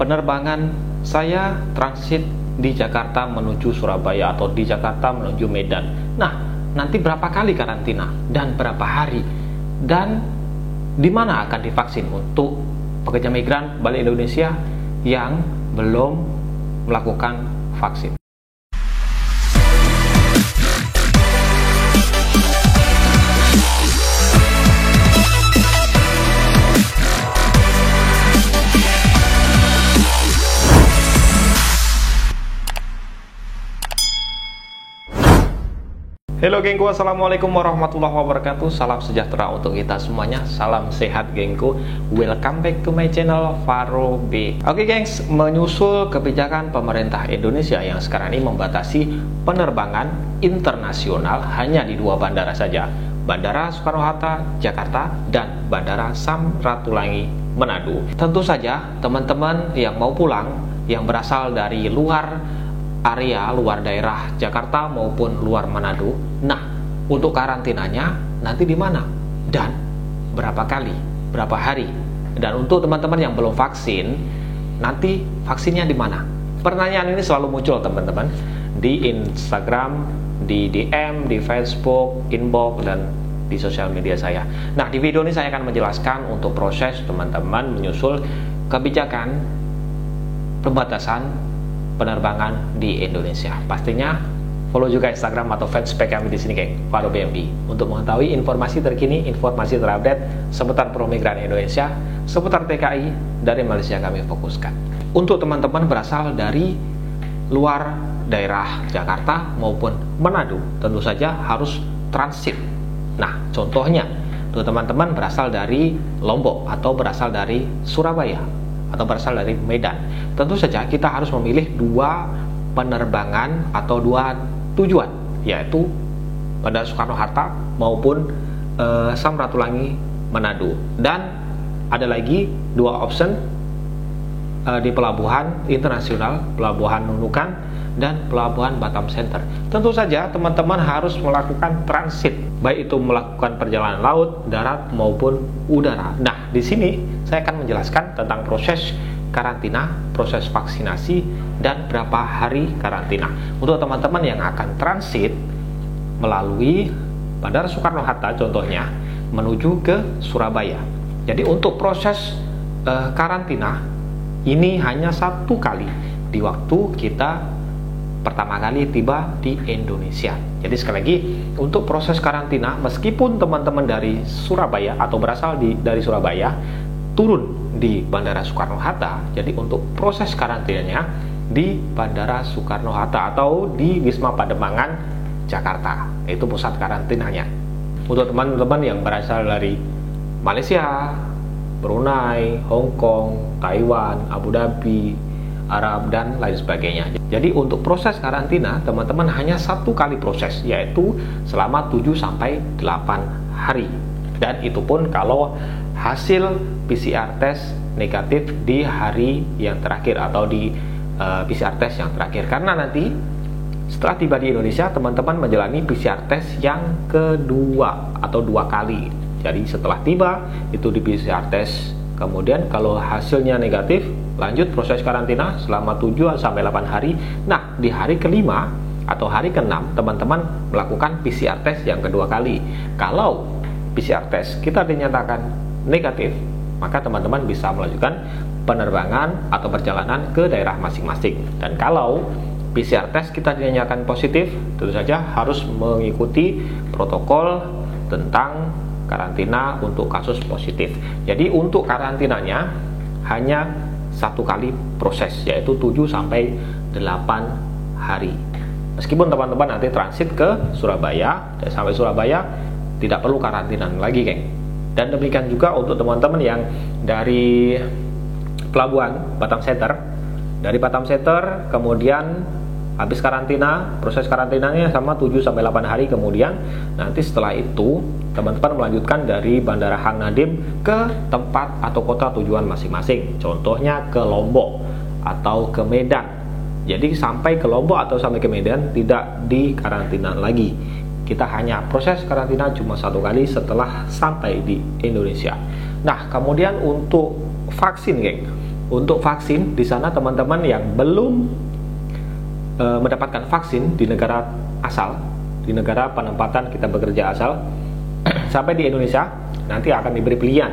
penerbangan saya transit di Jakarta menuju Surabaya atau di Jakarta menuju Medan. Nah, nanti berapa kali karantina dan berapa hari, dan di mana akan divaksin untuk pekerja migran balik Indonesia yang belum melakukan vaksin. Halo gengku, assalamualaikum warahmatullahi wabarakatuh. Salam sejahtera untuk kita semuanya. Salam sehat gengku. Welcome back to my channel Faro B. Oke gengs, menyusul kebijakan pemerintah Indonesia yang sekarang ini membatasi penerbangan internasional hanya di dua bandara saja, Bandara Soekarno-Hatta Jakarta dan Bandara Samratulangi Manado. Tentu saja teman-teman yang mau pulang yang berasal dari luar area, luar daerah Jakarta maupun luar Manado. Nah, untuk karantinanya nanti di mana dan berapa kali, berapa hari? Dan untuk teman-teman yang belum vaksin, nanti vaksinnya di mana? Pertanyaan ini selalu muncul teman-teman di Instagram, di DM, di Facebook, inbox, dan di sosial media saya. Nah, di video ini saya akan menjelaskan untuk proses teman-teman menyusul kebijakan pembatasan penerbangan di Indonesia. Pastinya follow juga Instagram atau fanspage kami di sini geng, Faro BMB, untuk mengetahui informasi terkini, informasi terupdate seputar pro-migran Indonesia, seputar TKI dari Malaysia kami fokuskan. Untuk teman-teman berasal dari luar daerah Jakarta maupun Manado, tentu saja harus transit. Nah, contohnya untuk teman-teman berasal dari Lombok atau berasal dari Surabaya atau berasal dari Medan, tentu saja kita harus memilih dua penerbangan atau dua tujuan, yaitu Bandara Soekarno-Hatta maupun Samratulangi Manado. Dan ada lagi dua option di pelabuhan internasional, Pelabuhan Nunukan dan Pelabuhan Batam Center. Tentu saja teman-teman harus melakukan transit, baik itu melakukan perjalanan laut, darat maupun udara. Nah, di sini saya akan menjelaskan tentang proses karantina, proses vaksinasi, dan berapa hari karantina untuk teman-teman yang akan transit melalui Bandara Soekarno-Hatta contohnya menuju ke Surabaya. Jadi untuk proses karantina ini hanya satu kali di waktu kita pertama kali tiba di Indonesia. Jadi sekali lagi, untuk proses karantina, meskipun teman-teman dari Surabaya atau berasal dari Surabaya turun di Bandara Soekarno-Hatta, jadi untuk proses karantinanya di Bandara Soekarno-Hatta atau di Wisma Pademangan Jakarta, itu pusat karantinanya. Untuk teman-teman yang berasal dari Malaysia, Brunei, Hong Kong, Taiwan, Abu Dhabi, Arab, dan lain sebagainya. Jadi untuk proses karantina teman-teman hanya satu kali proses, yaitu selama 7-8 hari. Dan itu pun kalau hasil PCR test negatif di hari yang terakhir atau di PCR test yang terakhir. Karena nanti setelah tiba di Indonesia teman-teman menjalani PCR test yang kedua atau 2 kali. Jadi setelah tiba itu di PCR test, kemudian kalau hasilnya negatif lanjut proses karantina selama 7-8 hari. Nah, di hari kelima atau hari ke-6 teman-teman melakukan PCR test yang kedua kali. Kalau PCR test kita dinyatakan negatif, maka teman-teman bisa melanjutkan penerbangan atau perjalanan ke daerah masing-masing. Dan kalau PCR test kita dinyatakan positif, tentu saja harus mengikuti protokol tentang karantina untuk kasus positif. Jadi untuk karantinanya hanya satu kali proses, yaitu 7-8 hari. Meskipun teman-teman nanti transit ke Surabaya dan sampai Surabaya tidak perlu karantina lagi geng. Dan demikian juga untuk teman-teman yang dari Pelabuhan Batam Center, dari Batam Center kemudian habis karantina, proses karantinanya sama 7-8 hari, kemudian nanti setelah itu teman-teman melanjutkan dari Bandara Hang Nadim ke tempat atau kota tujuan masing-masing, contohnya ke Lombok atau ke Medan. Jadi sampai ke Lombok atau sampai ke Medan tidak dikarantina lagi, kita hanya proses karantina cuma satu kali setelah sampai di Indonesia. Nah, kemudian untuk vaksin geng, untuk vaksin di sana teman-teman yang belum mendapatkan vaksin di negara asal, di negara penempatan kita bekerja asal, sampai di Indonesia nanti akan diberi pilihan.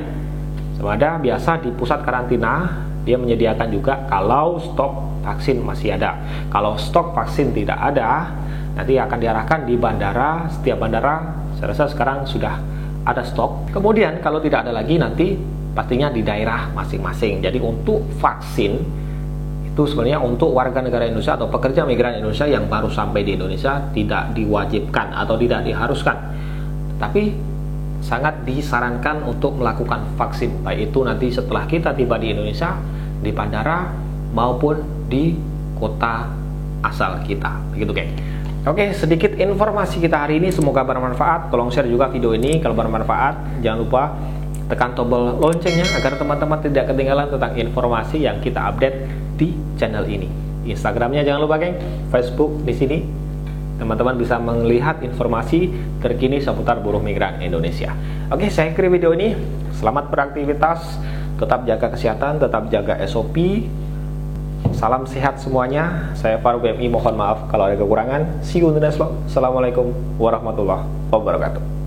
Ada biasa di pusat karantina dia menyediakan juga kalau stok vaksin masih ada. Kalau stok vaksin tidak ada, nanti akan diarahkan di bandara. Setiap bandara saya rasa sekarang sudah ada stok. Kemudian kalau tidak ada lagi, nanti pastinya di daerah masing-masing. Jadi untuk vaksin itu sebenarnya untuk warga negara Indonesia atau pekerja migran Indonesia yang baru sampai di Indonesia tidak diwajibkan atau tidak diharuskan, tapi sangat disarankan untuk melakukan vaksin, baik itu nanti setelah kita tiba di Indonesia, di bandara maupun di kota asal kita, begitu geng. Oke, sedikit informasi kita hari ini, semoga bermanfaat. Tolong share juga video ini kalau bermanfaat. Jangan lupa tekan tombol loncengnya agar teman-teman tidak ketinggalan tentang informasi yang kita update di channel ini. Instagramnya jangan lupa geng, Facebook di sini teman-teman bisa melihat informasi terkini seputar buruh migran Indonesia. Oke, saya akhiri video ini. Selamat beraktivitas, tetap jaga kesehatan, tetap jaga SOP. Salam sehat semuanya. Saya Faru BMI, mohon maaf kalau ada kekurangan. See you in the next vlog. Assalamualaikum warahmatullahi wabarakatuh.